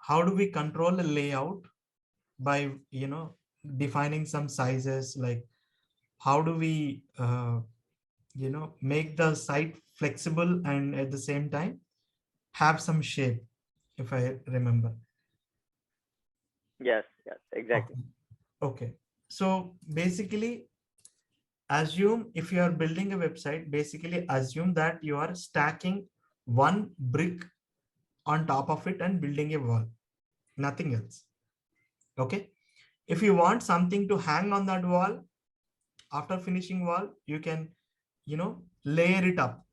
how do we control the layout by, defining some sizes, like how do we, make the site flexible and at the same time have some shape, if I remember. Yes, yes, exactly. Okay. Okay. So basically, assume if you are building a website, basically assume that you are stacking one brick on top of it and building a wall, nothing else. Okay. If you want something to hang on that wall, after finishing wall, you can, layer it up,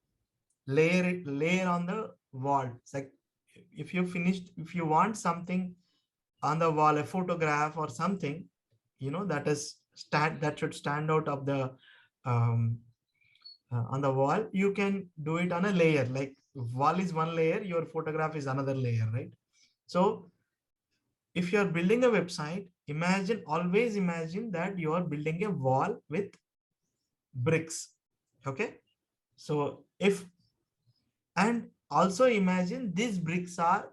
layer on the wall. It's like if you finished, if you want something on the wall, a photograph or something, that should stand out of the um, on the wall, you can do it on a layer. Like wall is one layer, your photograph is another layer, right? So if you are building a website, always imagine that you are building a wall with bricks. Okay. So if, and also imagine these bricks are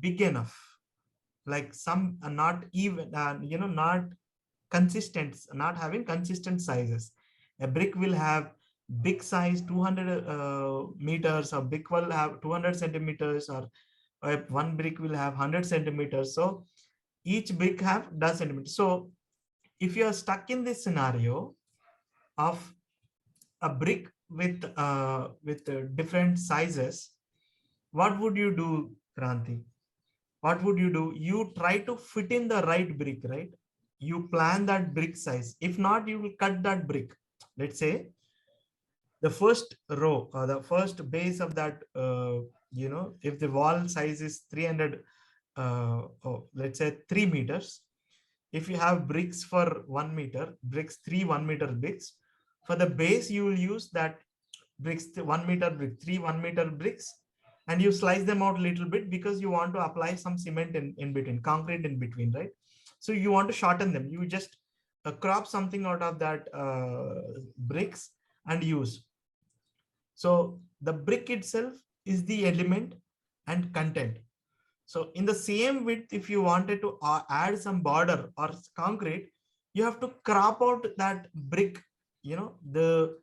big enough, like some are not even, not consistent, not having consistent sizes. A brick will have big size 200 meters, or brick will have 200 centimeters, or one brick will have 100 centimeters. So each brick have dozen centimeters. So if you are stuck in this scenario of a brick with different sizes, what would you do, Kranti? What would you do? You try to fit in the right brick, right? You plan that brick size. If not, you will cut that brick. Let's say the first row or the first base of that, if the wall size is 300, let's say 3 meters. If you have bricks for 1 meter, bricks, 1 meter bricks, for the base, you will use that bricks, 1 meter brick, 1 meter bricks, and you slice them out a little bit because you want to apply some cement in between, concrete in between, right? So you want to shorten them. You just crop something out of that bricks and use. So the brick itself is the element and content. So in the same width, if you wanted to add some border or concrete, you have to crop out that brick. The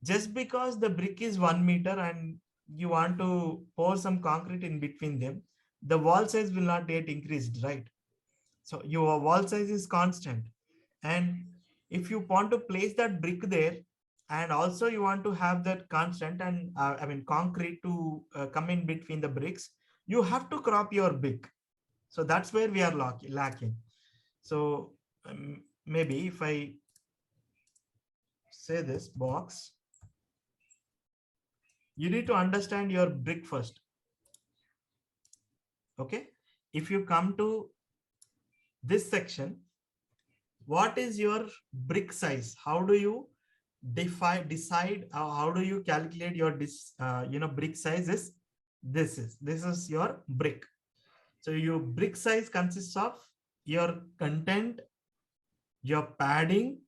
just because the brick is 1 meter and you want to pour some concrete in between them, the wall size will not get increased, right? So your wall size is constant. And if you want to place that brick there, and also you want to have that constant and concrete to come in between the bricks, you have to crop your brick. So that's where we are lacking. So maybe if I say this box, you need to understand your brick first. Okay. If you come to this section, what is your brick size? How do you decide how do you calculate your brick size? This is your brick. So your brick size consists of your content, your padding,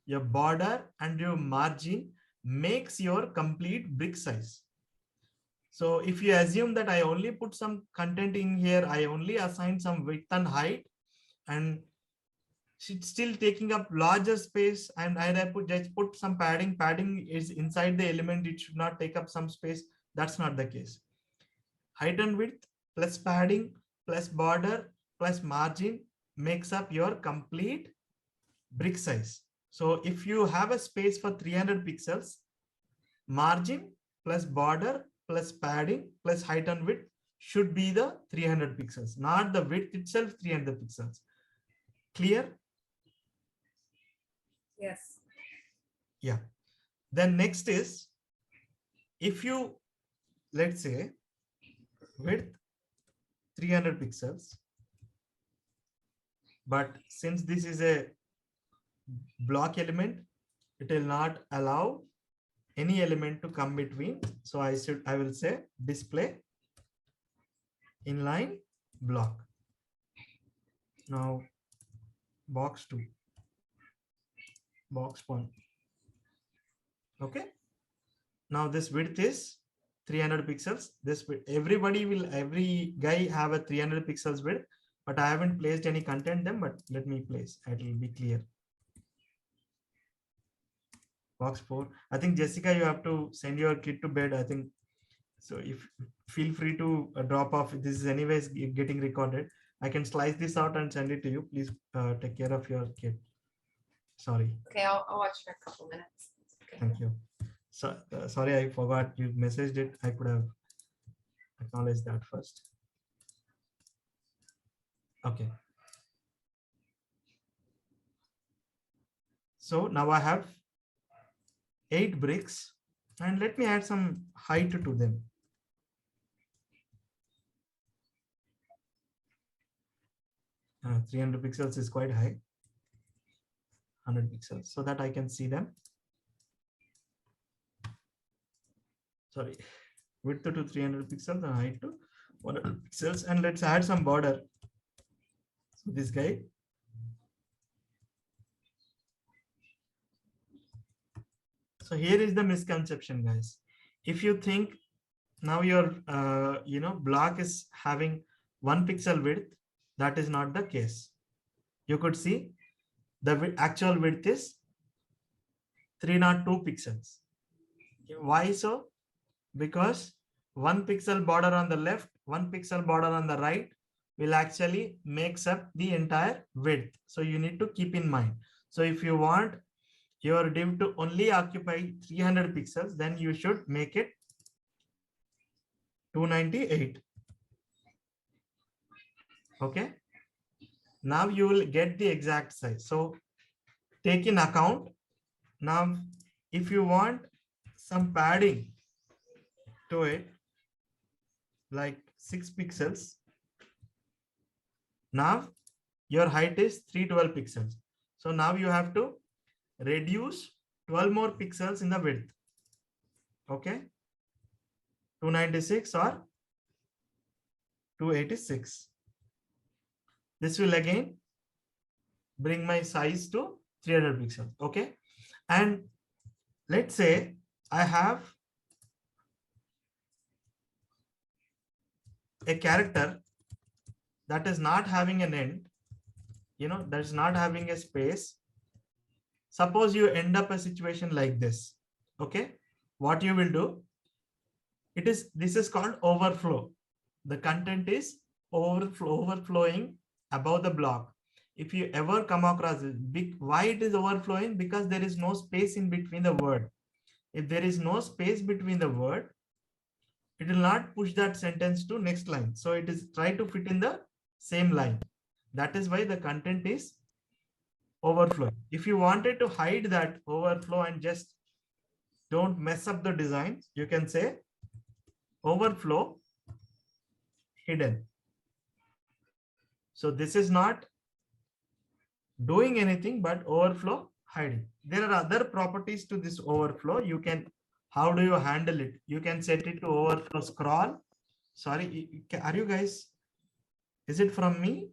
your border, and your margin makes your complete brick size. So if you assume that I only put some content in here, I only assign some width and height, and it's still taking up larger space, and I just put some padding. Padding is inside the element. It should not take up some space. That's not the case. Height and width plus padding plus border plus margin makes up your complete brick size. So if you have a space for 300 pixels, margin plus border plus padding plus height and width should be the 300 pixels, not the width itself 300 pixels. Clear? Yes. Yeah. Then next is, if you, let's say, width 300 pixels, but since this is a block element, it will not allow any element to come between. So I will say display inline block. Now box 2, box 1. Okay. Now this width is 300 pixels. This width, every guy have a 300 pixels width, but I haven't placed any content them, but let me place, it will be clear. Box 4. I think Jessica, you have to send your kid to bed. I think so. If feel free to drop off. This is anyways getting recorded. I can slice this out and send it to you. Please take care of your kid. Sorry. Okay, I'll watch for a couple minutes. Okay. Thank you. So sorry, I forgot you messaged it. I could have acknowledged that first. Okay. So now I have 8 bricks, and let me add some height to them. Uh, 300 pixels is quite high. 100 pixels, so that I can see them. Sorry, width to 300 pixels and height to 100 pixels, and let's add some border. So this guy. So here is the misconception, guys. If you think now your block is having 1 pixel width, that is not the case. You could see the actual width is 302 pixels. Why so? Because 1 pixel border on the left, 1 pixel border on the right will actually makes up the entire width. So you need to keep in mind. So if you want your div to only occupy 300 pixels, then you should make it 298. Okay. Now you will get the exact size. So take in account. Now, if you want some padding to it, like 6 pixels, now your height is 312 pixels. So now you have to reduce 12 more pixels in the width. Okay. 296 or 286. This will again bring my size to 300 pixels. Okay. And let's say I have a character that is not having an end, that is not having a space. Suppose you end up a situation like this. Okay. What you will do, this is called overflow. The content is overflowing above the block. If you ever come across it, why it is overflowing? Because there is no space in between the word. If there is no space between the word, it will not push that sentence to next line. So it is try to fit in the same line. That is why the content is overflowing. If you wanted to hide that overflow and just don't mess up the design, you can say overflow hidden. So this is not doing anything but overflow hiding. There are other properties to this overflow. How do you handle it? You can set it to overflow scroll. Sorry, are you guys, is it from me?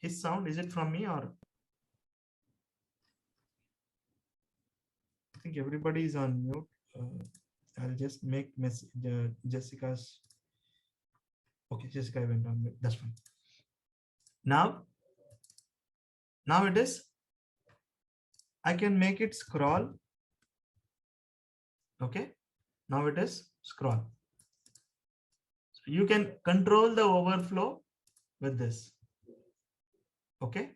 His sound, is it from me or? I think everybody is on mute. I'll just make Jessica's. Okay, Jessica went on mute. That's fine. Now it is, I can make it scroll. Okay. Now it is scroll. So you can control the overflow with this. Okay.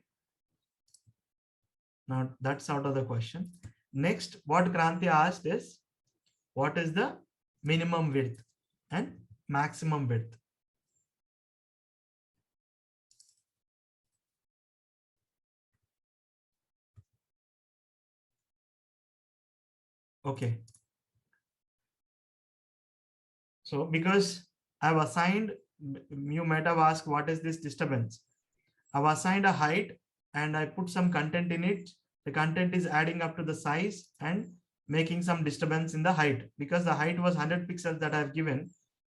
Now that's out of the question. Next, what Kranti asked is, what is the minimum width and maximum width? Okay. So because I've assigned, you might have asked, what is this disturbance? I've assigned a height and I put some content in it. The content is adding up to the size and making some disturbance in the height, because the height was 100 pixels that I've given,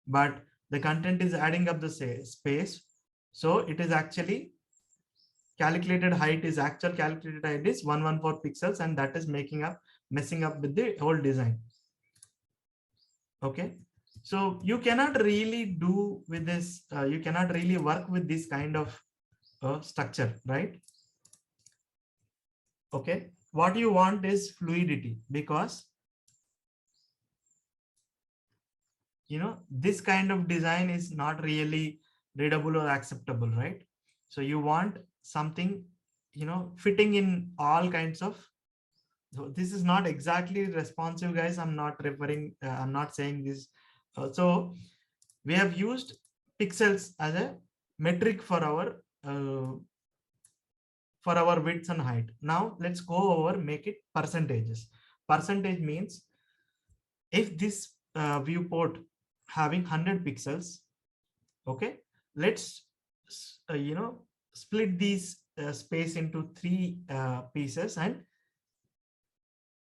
but the content is adding up the space. So it is actually calculated height is 114 pixels, and that is messing up with the whole design. Okay, so you cannot really do with this, you cannot really work with this kind of structure, right? Okay, what you want is fluidity, because this kind of design is not really readable or acceptable, right? So you want something fitting in all kinds of. So this is not exactly responsive, guys. I'm not referring, I'm not saying this. So we have used pixels as a metric uh, for our width and height. Now let's go over, make it percentages. Percentage means if this viewport having 100 pixels, okay, let's split these space into three pieces and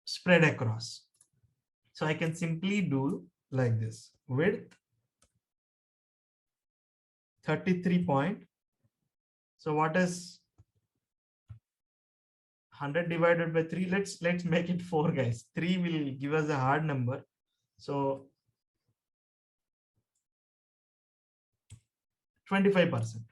spread across. So I can simply do like this: width 33 point. So what is 100 divided by 3? Let's make it 4, guys. 3 will give us a hard number. So 25%.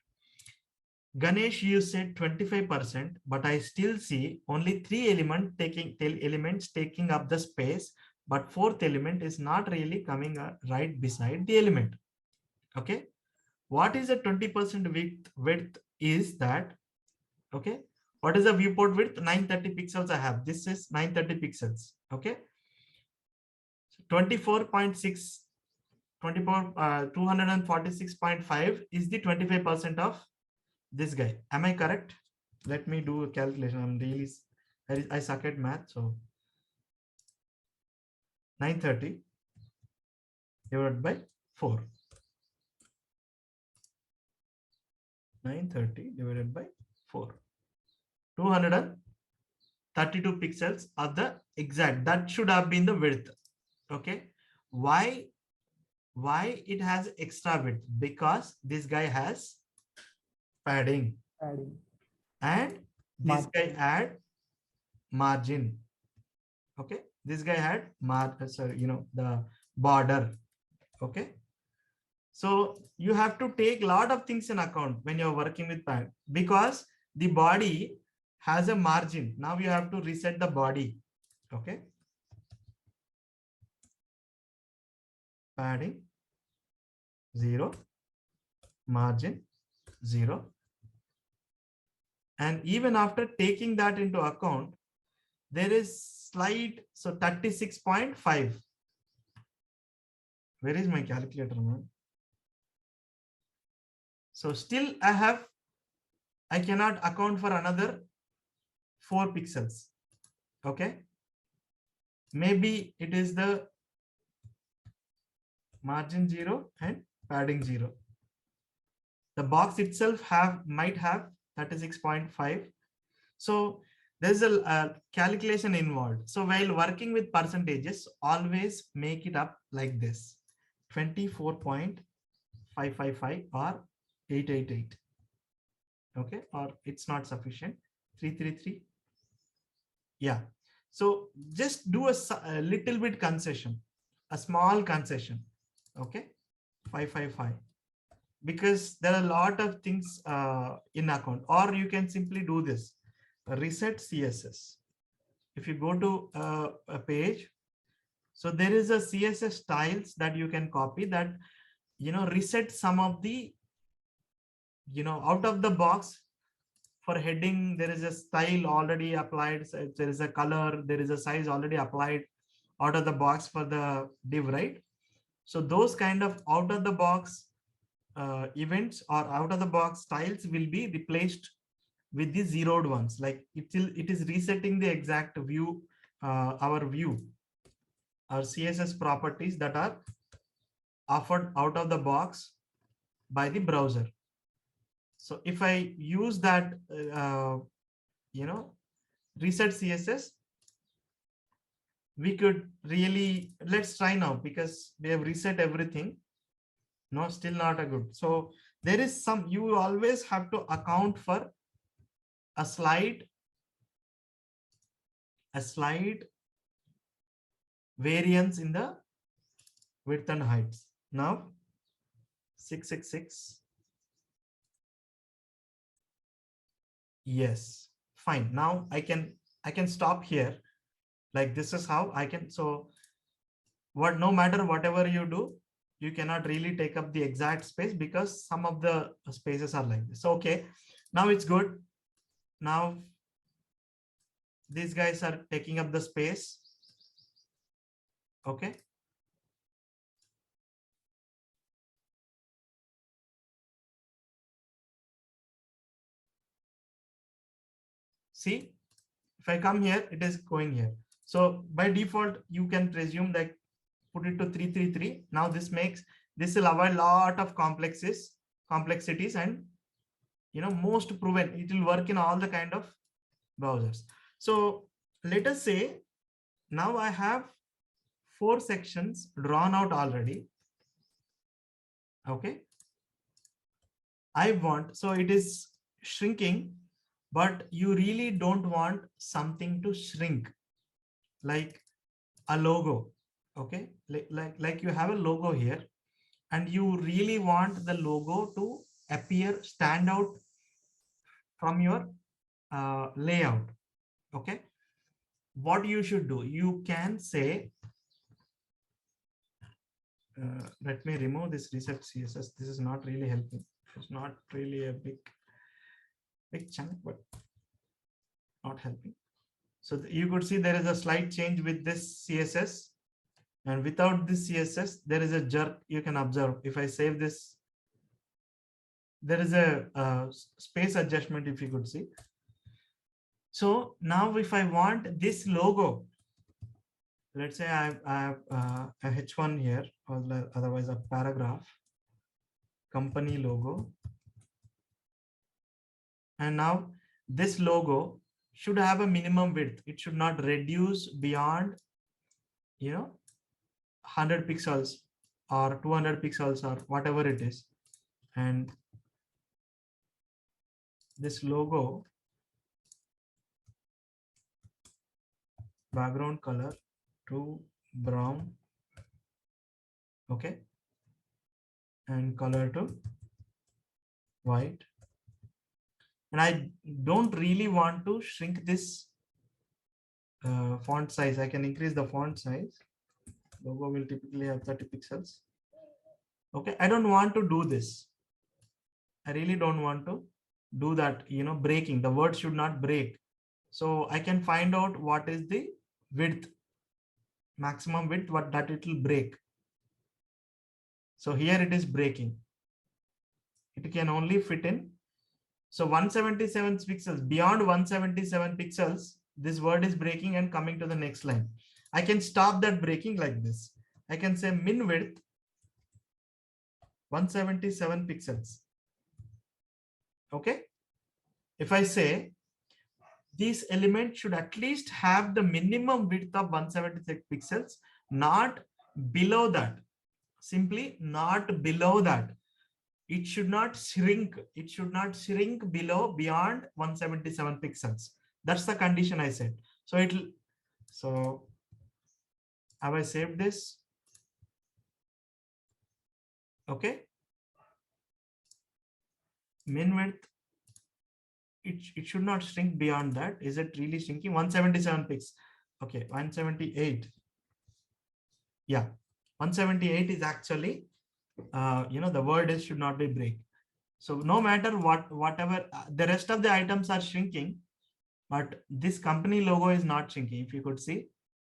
Ganesh, you said 25%, but I still see only 3 elements taking up the space, but fourth element is not really coming right beside the element. Okay, what is a 20% width is that? Okay, what is the viewport width? 930 pixels I have. This is 930 pixels. Okay, 24.6, 246.5 is the 25% of this guy. Am I correct? Let me do a calculation. I suck at math. So 930 divided by 4. 930 divided by 4. 232 pixels are the exact. That should have been the width. Okay. Why it has extra width? Because this guy has padding. And this guy had margin. Okay, this guy had the border. Okay, so you have to take a lot of things in account when you're working with pad, because the body has a margin. Now you have to reset the body. Okay, padding 0, margin 0, and even after taking that into account, there is slight, so 36.5. Where is my calculator, man? So still I cannot account for another 4 pixels. Okay, maybe it is the margin 0 and padding 0. The box itself might have 36.5. So there's a calculation involved. So while working with percentages, always make it up like this: 24.555 or 888. Okay, or it's not sufficient, 333. Yeah, so just do a little bit concession, a small concession. Okay, 555, because there are a lot of things in account. Or you can simply do this: reset CSS. If you go to a page, so there is a CSS styles that you can copy, that reset some of the out of the box. For heading, there is a style already applied. So there is a color, there is a size already applied out of the box for the div, right? So those kind of out of the box events or out of the box styles will be replaced with the zeroed ones. Like it is resetting the exact view, our CSS properties that are offered out of the box by the browser. So if I use that, reset CSS, we could really, let's try now, because we have reset everything. No, still not a good. So there is some, you always have to account for a slight variance in the width and heights. Now 666. Yes, fine. Now I can stop here. Like this is how I can. So what, no matter whatever you do, you cannot really take up the exact space because some of the spaces are like this. So, okay, now it's good. Now these guys are taking up the space. Okay. See, if I come here, it is going here. So by default, you can presume that put it to 333. Now this will avoid a lot of complexities, and most proven it will work in all the kind of browsers. So let us say now I have 4 sections drawn out already. Okay. I want, so it is shrinking, but you really don't want something to shrink like a logo. Okay. Like you have a logo here and you really want the logo to appear, stand out from your layout. Okay. What you should do, you can say, let me remove this reset CSS. This is not really helping. It's not really a big chunk, but not helping. So you could see there is a slight change with this CSS, and without this CSS, there is a jerk you can observe. If I save this, there is a space adjustment, if you could see. So now if I want this logo, let's say I have a H1 here, or otherwise a paragraph, company logo. And now this logo should have a minimum width. It should not reduce beyond, 100 pixels or 200 pixels or whatever it is. And this logo background color to brown. Okay. And color to white. And I don't really want to shrink this font size. I can increase the font size. Logo will typically have 30 pixels. Okay. I don't want to do this. I really don't want to do that, breaking. The word should not break. So I can find out what is the width, maximum width, what that it will break. So here it is breaking. It can only fit in. So 177 pixels, beyond 177 pixels, this word is breaking and coming to the next line. I can stop that breaking like this. I can say min width 177 pixels. Okay. If I say this element should at least have the minimum width of 176 pixels, not below that, simply not below that. It should not shrink. It should not shrink below beyond 177 pixels. That's the condition I said. So have I saved this? Okay. Min width, it should not shrink beyond that. Is it really shrinking? 177 pixels. Okay, 178. Yeah, 178 is actually, the word is should not be break. So no matter whatever, the rest of the items are shrinking, but this company logo is not shrinking. If you could see,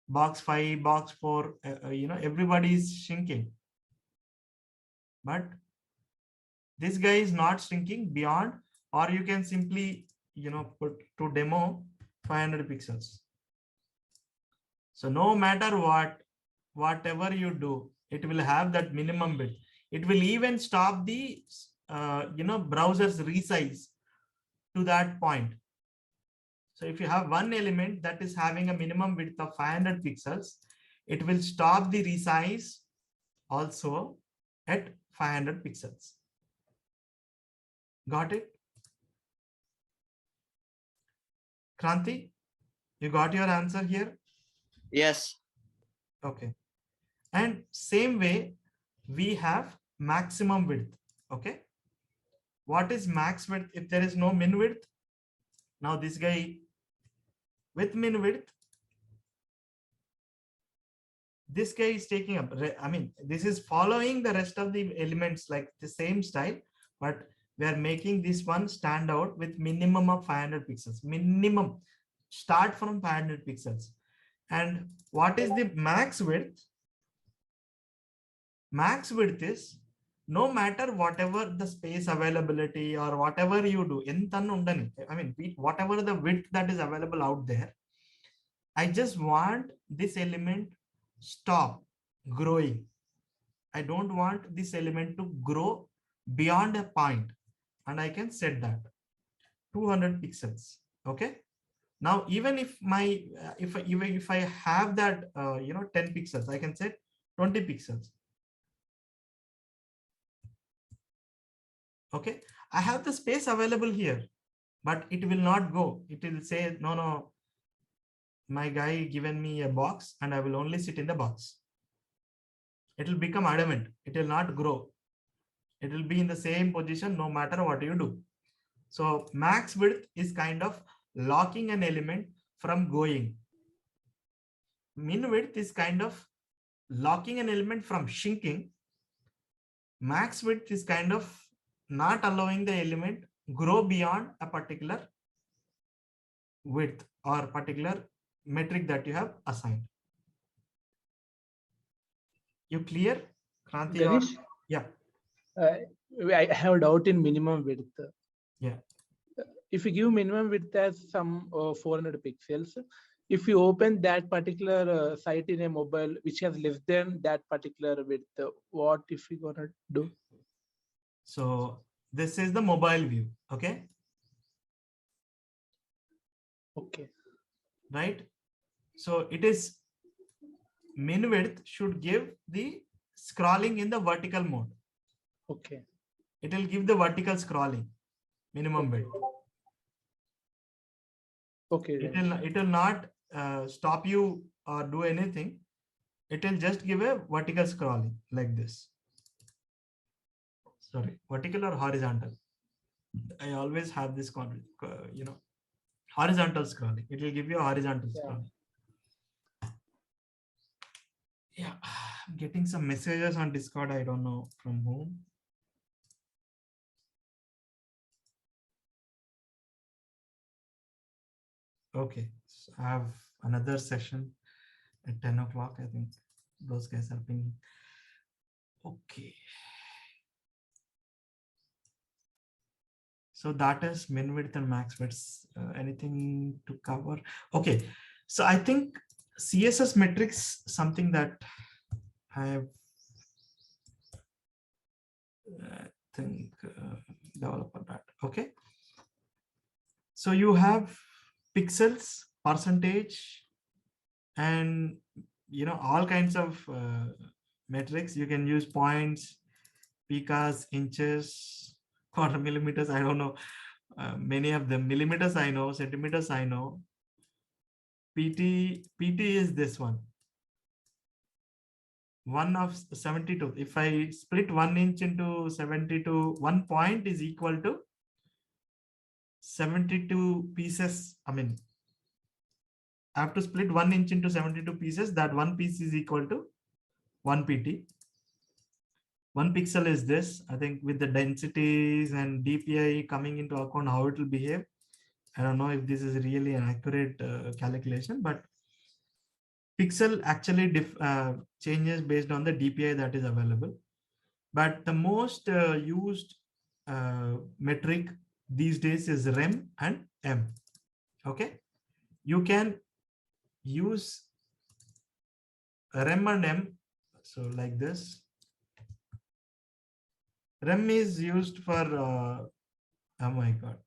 box 5, box 4, everybody is shrinking. But this guy is not shrinking beyond, or you can simply, put to demo 500 pixels. So no matter whatever you do, it will have that minimum width. It will even stop the, browser's resize to that point. So if you have one element that is having a minimum width of 500 pixels, it will stop the resize also at 500 pixels. Got it? Kranti, you got your answer here? Yes. Okay. And same way, we have maximum width. Okay. What is max width if there is no min width? Now this guy with min width, this guy is taking up, I mean, this is following the rest of the elements like the same style, but we are making this one stand out with minimum of 500 pixels. Minimum, start from 500 pixels. And what is the max width? Max width is no matter whatever the space availability or whatever you do, I mean, whatever the width that is available out there, I just want this element stop growing. I don't want this element to grow beyond a point, and I can set that 200 pixels. Okay. Now, even if my if I have that 10 pixels, I can set 20 pixels. Okay. I have the space available here, but it will not go. It will say, no, no, my guy given me a box and I will only sit in the box. It will become adamant. It will not grow. It will be in the same position no matter what you do. So max width is kind of locking an element from going. Min width is kind of locking an element from shrinking. Max width is kind of not allowing the element grow beyond a particular width or particular metric that you have assigned. You clear, Kranti? Or Ganesh, yeah, I have a doubt in minimum width. yeah. If you give minimum width as some 400 pixels, if you open that particular site in a mobile which has less than that particular width, what if we gonna do? So this is the mobile view. Okay. Okay. Right. So it is min width should give the scrolling in the vertical mode. Okay. It will give the vertical scrolling, minimum width. Okay. It will not stop you or do anything. It will just give a vertical scrolling like this. Sorry, vertical or horizontal. I always have this horizontal scrolling. It will give you a horizontal scrolling. Yeah, I'm getting some messages on Discord. I don't know from whom. Okay, so I have another session at 10 o'clock. I think those guys are pinging. Okay. So that is min width and max width. Anything to cover? Okay. So I think CSS metrics, something that I have developed that. Okay. So you have pixels, percentage, and all kinds of metrics. You can use points, picas, inches, quarter millimeters. I don't know. Many of them. Millimeters I know, centimeters I know. PT is this one. 1 of 72. If I split 1 inch into 72, 1 point is equal to 72 pieces. I mean, I have to split 1 inch into 72 pieces. That one piece is equal to 1 PT. 1 pixel is this. I think with the densities and DPI coming into account, how it will behave. I don't know if this is really an accurate calculation, but pixel actually changes based on the DPI that is available. But the most used metric these days is Rem and M. Okay. You can use Rem and M. So like this. Rem is used for, oh my God,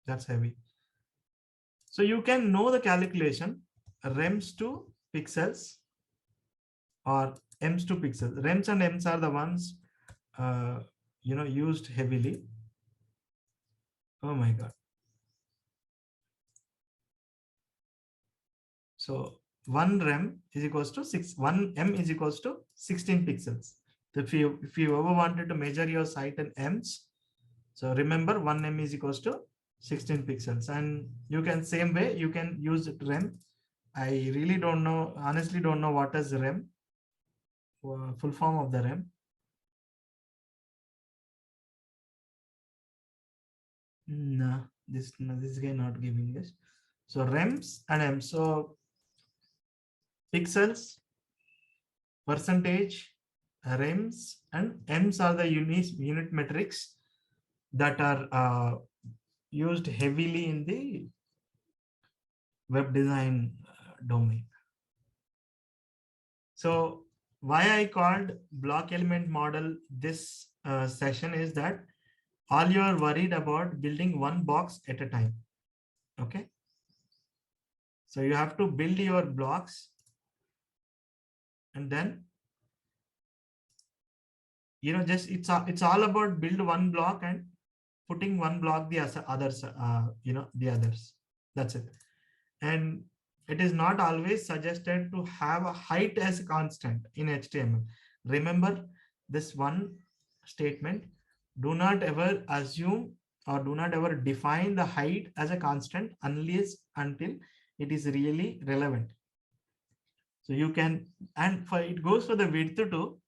that's heavy. So you can know the calculation, rems to pixels or m's to pixels. Rems and m's are the ones, used heavily. Oh my God. So 1 rem is equals to 1 m is equals to 16 pixels. So if you ever wanted to measure your site in m's, so remember 1 m is equals to 16 pixels, and you can same way you can use rem. I really don't know, honestly don't know what is rem, full form of the rem. No, this guy not giving this. So rems and m. So pixels, percentage, rems, and m's are the unit metrics that are used heavily in the web design domain. So why I called block element model this session is that all you are worried about building one box at a time. Okay. So you have to build your blocks, and then just it's all about build one block and putting one block the others, the others. That's it. And it is not always suggested to have a height as a constant in HTML. Remember this one statement: do not ever assume or do not ever define the height as a constant unless until it is really relevant. So you can, and for it goes for the width too,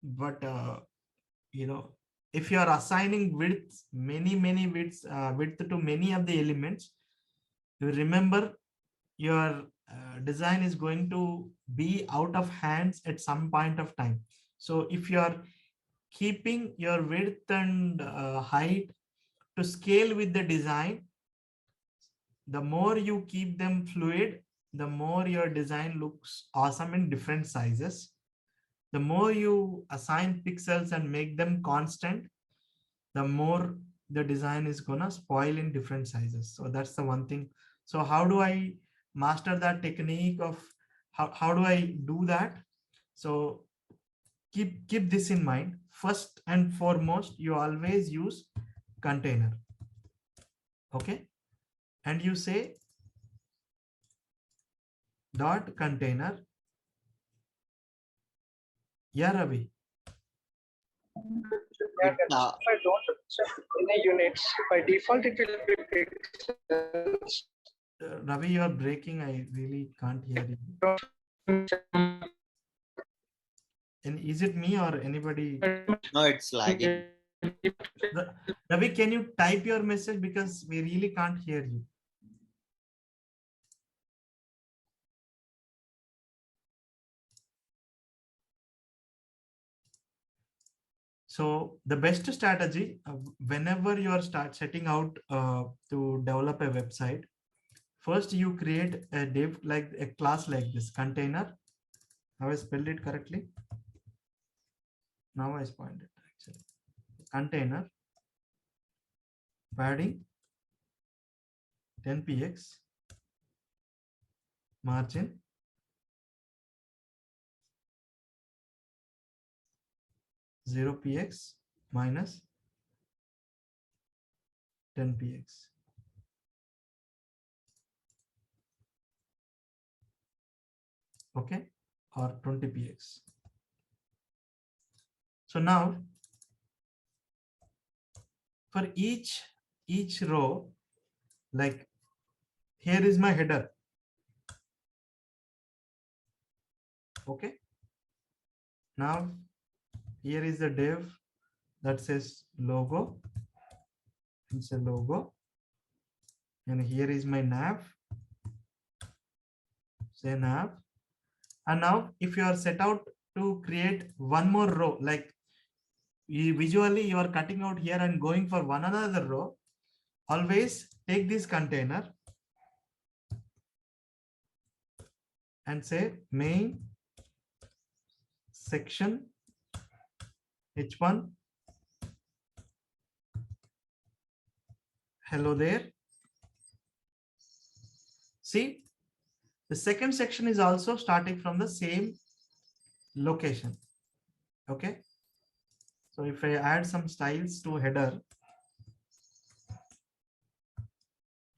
but if you are assigning many widths width to many of the elements, you remember your design is going to be out of hands at some point of time. So if you are keeping your width and height to scale with the design, the more you keep them fluid, the more your design looks awesome in different sizes. The more you assign pixels and make them constant, the more the design is gonna spoil in different sizes. So that's the one thing. So how do I master that technique of how do I do that? So keep this in mind. First and foremost, you always use container. Okay. And you say dot container. Yeah, Ravi. Yeah, if I don't check any units, by default it will be pixels. Ravi, you are breaking. I really can't hear you. And is it me or anybody? No, it's lagging. Ravi, can you type your message because we really can't hear you? So the best strategy whenever you are setting out to develop a website, first you create a div, like a class like this container. Have I spelled it correctly? Now I spelled it actually. Container padding 10 px, margin 0 px minus 10 px. Okay, or 20 px. So now for each row, like here is my header. Okay, now here is the div that says logo. It's a logo, and here is my nav. Say nav. And now if you are set out to create one more row, like visually you are cutting out here and going for one another row, always take this container and say main section h1 hello there. See, the second section is also starting from the same location. Okay, so if I add some styles to header,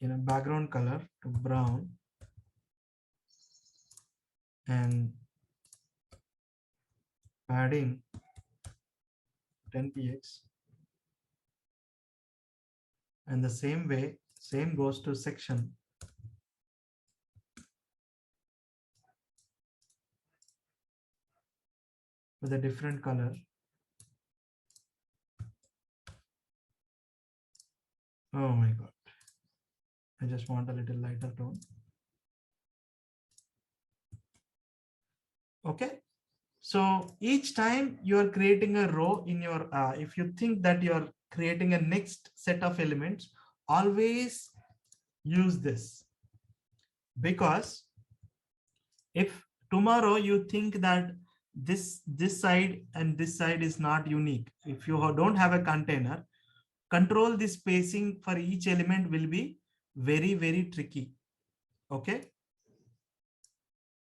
background color to brown, and padding 10 px. And the same way, same goes to section. With a different color. Oh my God. I just want a little lighter tone. Okay. So each time you are creating a row in your, if you think that you are creating a next set of elements, always use this. Because if tomorrow you think that this side and this side is not unique, if you don't have a container, control the spacing for each element will be very, very tricky. Okay.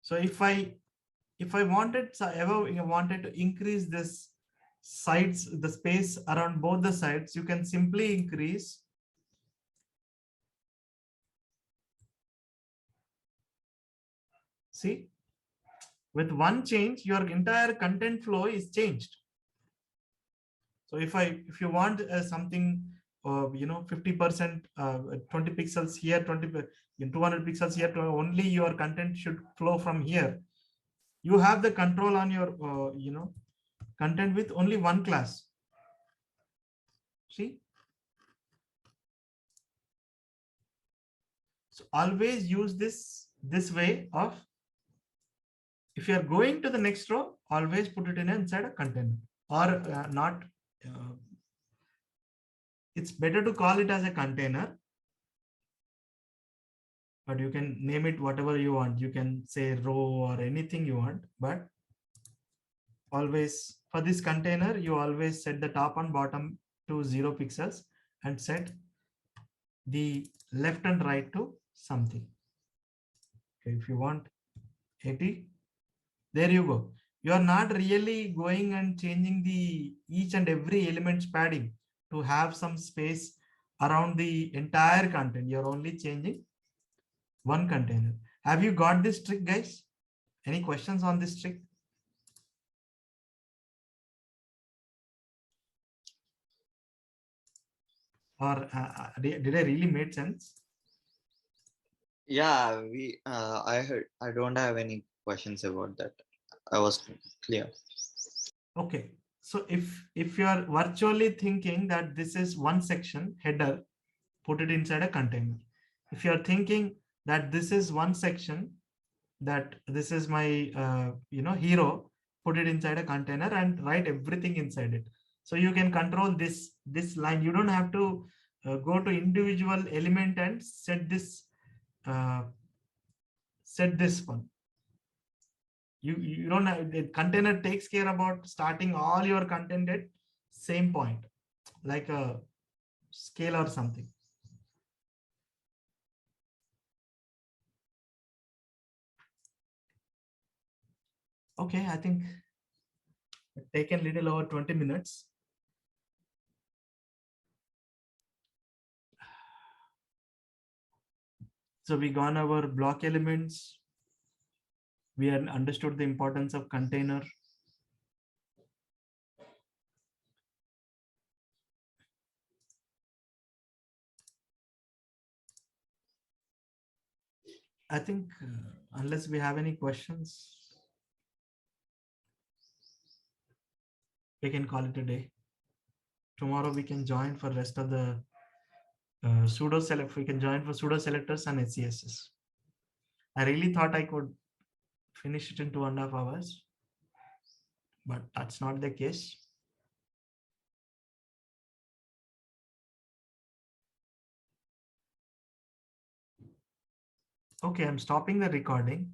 So if I wanted to increase this sides, the space around both the sides, you can simply increase. See, with one change, your entire content flow is changed. So if you want something, 50%, 20 pixels here, 200 pixels here, only your content should flow from here. You have the control on your, content with only one class. See? So always use this way of, if you are going to the next row, always put it inside a container or not. It's better to call it as a container, but you can name it whatever you want. You can say row or anything you want, but always for this container, you always set the top and bottom to 0 pixels and set the left and right to something. Okay, if you want 80, there you go. You are not really going and changing the each and every element's padding to have some space around the entire content. You're only changing one container. Have you got this trick, guys? Any questions on this trick? Or did I really made sense? Yeah, I don't have any questions about that. I was clear. Okay. So if you are virtually thinking that this is one section header, put it inside a container. If you are thinking that this is one section, that this is my hero, put it inside a container and write everything inside it. So you can control this line. You don't have to go to individual element and set this one. You don't have, the container takes care about starting all your content at same point, like a scale or something. Okay, I think it's taken a little over 20 minutes. So we gone over block elements. We had understood the importance of container. I think unless we have any questions, we can call it a day. Tomorrow we can join for rest of the pseudo select. We can join for pseudo selectors and CSS. I really thought I could finish it in 2.5 hours, but that's not the case. Okay, I'm stopping the recording.